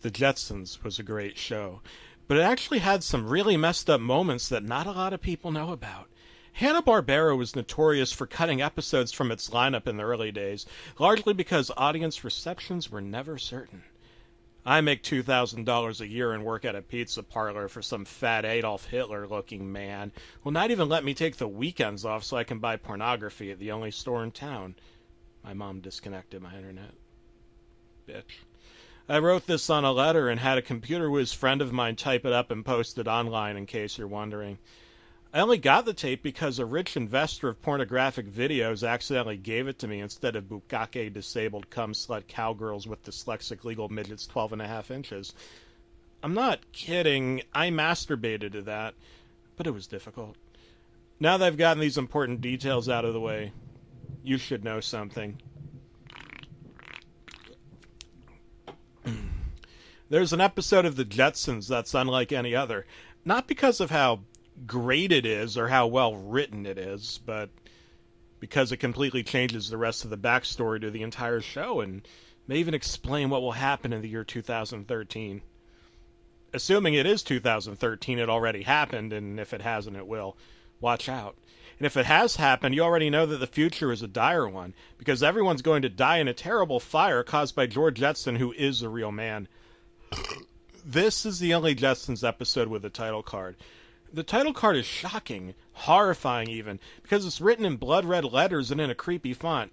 The Jetsons was a great show, but it actually had some really messed up moments that not a lot of people know about. Hanna-Barbera was notorious for cutting episodes from its lineup in the early days, largely because audience receptions were never certain. I make $2,000 a year and work at a pizza parlor for some fat Adolf Hitler-looking man who will not even let me take the weekends off so I can buy pornography at the only store in town. My mom disconnected my internet. Bitch. I wrote this on a letter and had a computer whiz friend of mine type it up and post it online in case you're wondering. I only got the tape because a rich investor of pornographic videos accidentally gave it to me instead of bukkake disabled cum slut cowgirls with dyslexic legal midgets 12.5 inches. I'm not kidding, I masturbated to that, but it was difficult. Now that I've gotten these important details out of the way, you should know something. There's an episode of The Jetsons that's unlike any other, not because of how great it is or how well written it is, but because it completely changes the rest of the backstory to the entire show and may even explain what will happen in the year 2013. Assuming it is 2013, it already happened, and if it hasn't, it will. Watch out. And if it has happened, you already know that the future is a dire one, because everyone's going to die in a terrible fire caused by George Jetson, who is a real man. This is the only Jetsons episode with a title card. The title card is shocking, horrifying even, because it's written in blood-red letters and in a creepy font.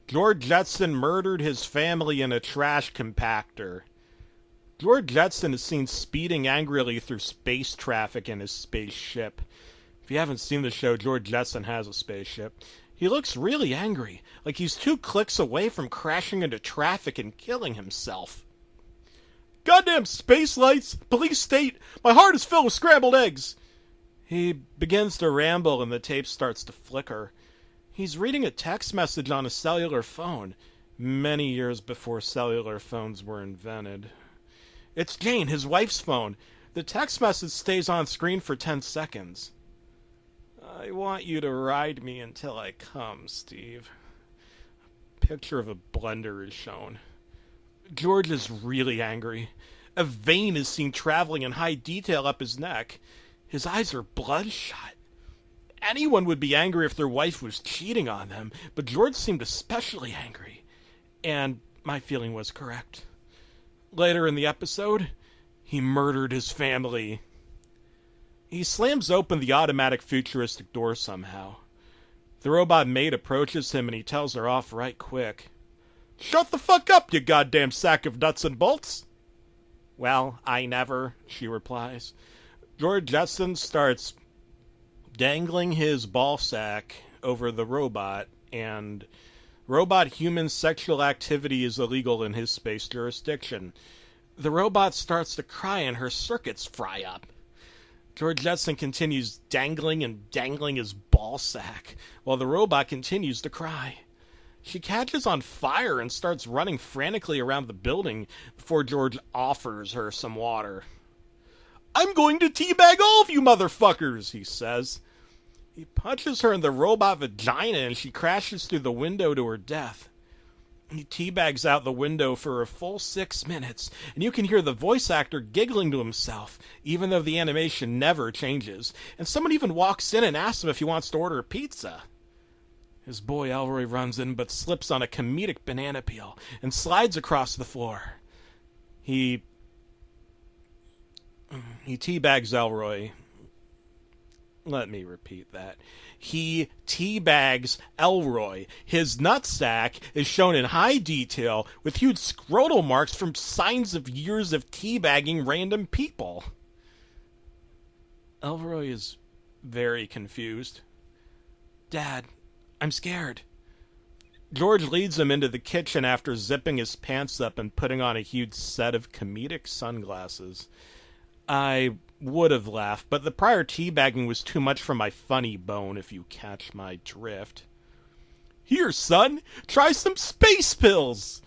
George Jetson murdered his family in a trash compactor. George Jetson is seen speeding angrily through space traffic in his spaceship. If you haven't seen the show, George Jetson has a spaceship. He looks really angry, like he's 2 clicks away from crashing into traffic and killing himself. Goddamn space lights! Police state! My heart is filled with scrambled eggs! He begins to ramble and the tape starts to flicker. He's reading a text message on a cellular phone, many years before cellular phones were invented. It's Jane, his wife's phone. The text message stays on screen for 10 seconds. I want you to ride me until I come, Steve. A picture of a blender is shown. George is really angry. A vein is seen traveling in high detail up his neck. His eyes are bloodshot. Anyone would be angry if their wife was cheating on them, but George seemed especially angry. And my feeling was correct. Later in the episode, he murdered his family. He slams open the automatic futuristic door somehow. The robot maid approaches him and he tells her off right quick. Shut the fuck up, you goddamn sack of nuts and bolts! Well, I never, she replies. George Jetson starts dangling his ball sack over the robot, and robot-human sexual activity is illegal in his space jurisdiction. The robot starts to cry and her circuits fry up. George Jetson continues dangling and dangling his ball sack, while the robot continues to cry. She catches on fire and starts running frantically around the building before George offers her some water. I'm going to teabag all of you motherfuckers, he says. He punches her in the robot vagina and she crashes through the window to her death. He teabags out the window for a full 6 minutes, and you can hear the voice actor giggling to himself, even though the animation never changes, and someone even walks in and asks him if he wants to order a pizza. His boy Elroy runs in but slips on a comedic banana peel and slides across the floor. He teabags Elroy. Let me repeat that. He teabags Elroy. His nutsack is shown in high detail with huge scrotal marks from signs of years of teabagging random people. Elroy is very confused. Dad, I'm scared. George leads him into the kitchen after zipping his pants up and putting on a huge set of comedic sunglasses. I would have laughed, but the prior teabagging was too much for my funny bone, if you catch my drift. Here, son, try some space pills!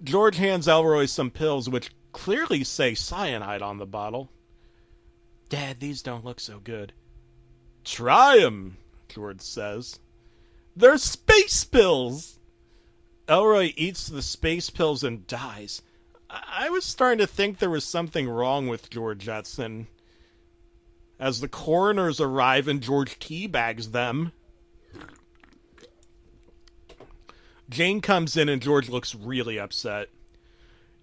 George hands Elroy some pills which clearly say cyanide on the bottle. Dad, these don't look so good. Try 'em, George says. They're space pills! Elroy eats the space pills and dies. I was starting to think there was something wrong with George Jetson. As the coroners arrive and George teabags them, Jane comes in and George looks really upset.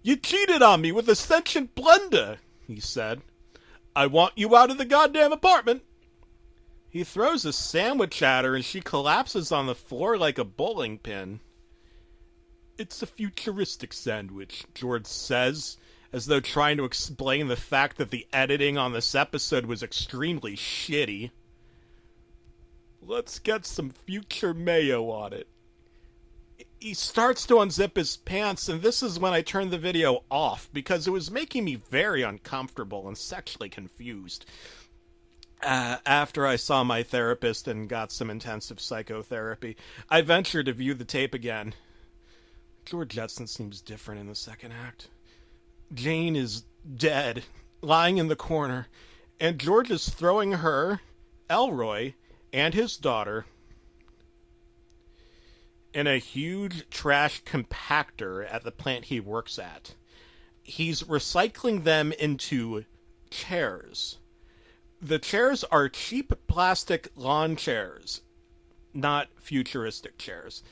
"You cheated on me with a sentient blender," he said. "I want you out of the goddamn apartment." He throws a sandwich at her and she collapses on the floor like a bowling pin. "It's a futuristic sandwich," George says, as though trying to explain the fact that the editing on this episode was extremely shitty. "Let's get some future mayo on it." He starts to unzip his pants, and this is when I turned the video off because it was making me very uncomfortable and sexually confused. After I saw my therapist and got some intensive psychotherapy, I ventured to view the tape again. George Jetson seems different in the second act. Jane is dead, lying in the corner, and George is throwing her, Elroy, and his daughter in a huge trash compactor at the plant he works at. He's recycling them into chairs. The chairs are cheap plastic lawn chairs, not futuristic chairs.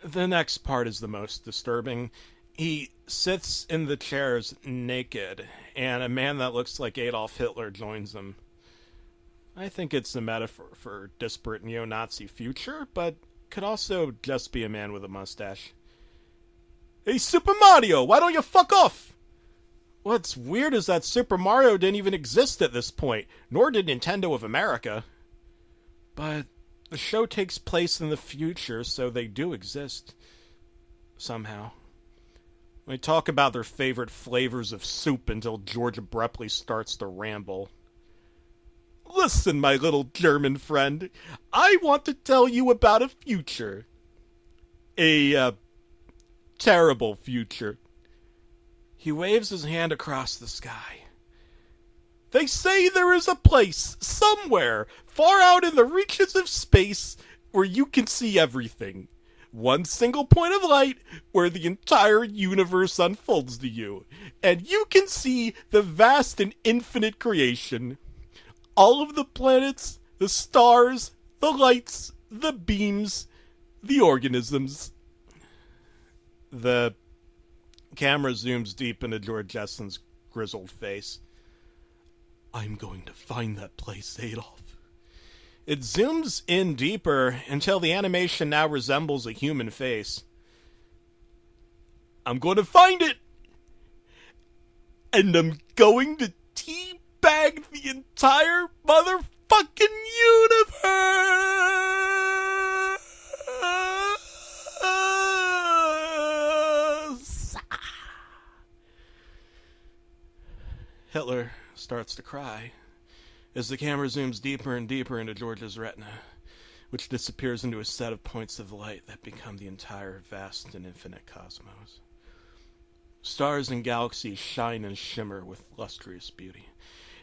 The next part is the most disturbing. He sits in the chairs naked, and a man that looks like Adolf Hitler joins him. I think it's a metaphor for disparate neo-Nazi future, but could also just be a man with a mustache. "Hey, Super Mario, why don't you fuck off?" What's weird is that Super Mario didn't even exist at this point, nor did Nintendo of America. But the show takes place in the future, so they do exist. Somehow. They talk about their favorite flavors of soup until George abruptly starts to ramble. "Listen, my little German friend, I want to tell you about a future. A terrible future." He waves his hand across the sky. "They say there is a place, somewhere, far out in the reaches of space, where you can see everything. One single point of light where the entire universe unfolds to you, and you can see the vast and infinite creation. All of the planets, the stars, the lights, the beams, the organisms." The camera zooms deep into George Jetson's grizzled face. "I'm going to find that place, Adolf." It zooms in deeper until the animation now resembles a human face. "I'm going to find it! And I'm going to teabag the entire motherfucking universe!" Hitler starts to cry as the camera zooms deeper and deeper into George's retina, which disappears into a set of points of light that become the entire vast and infinite cosmos. Stars and galaxies shine and shimmer with lustrous beauty,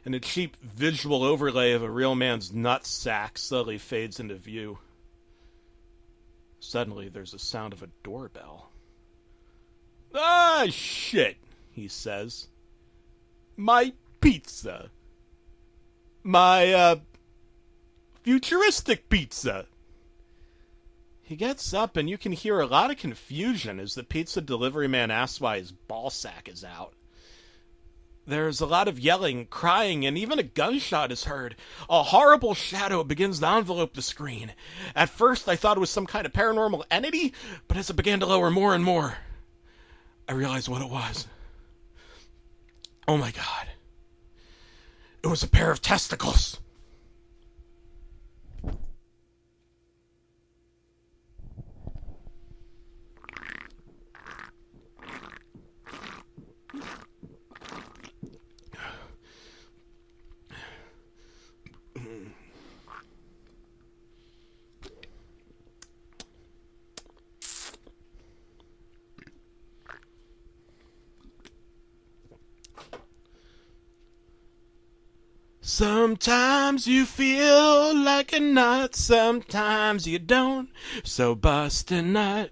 and a cheap visual overlay of a real man's nutsack slowly fades into view. Suddenly, there's a sound of a doorbell. "Ah, shit," he says. "My pizza. My, futuristic pizza." He gets up and you can hear a lot of confusion as the pizza delivery man asks why his ballsack is out. There's a lot of yelling, crying, and even a gunshot is heard. A horrible shadow begins to envelope the screen. At first I thought it was some kind of paranormal entity, but as it began to lower more and more, I realized what it was. Oh my God. It was a pair of testicles. Sometimes you feel like a nut, sometimes you don't. So bust a nut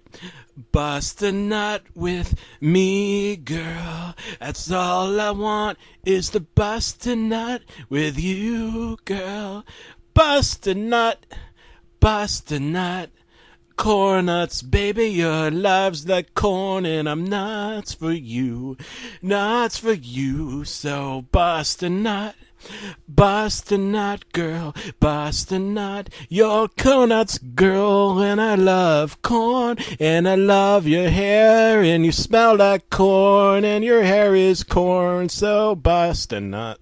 with me, girl. That's all I want is to bust a nut with you, girl. Bust a nut. Corn nuts, baby, your love's like corn, and I'm nuts for you. So bust a nut, girl, bust a nut. You're corn nuts, girl, and I love corn, and I love your hair, and you smell like corn, and your hair is corn, so bust a nut.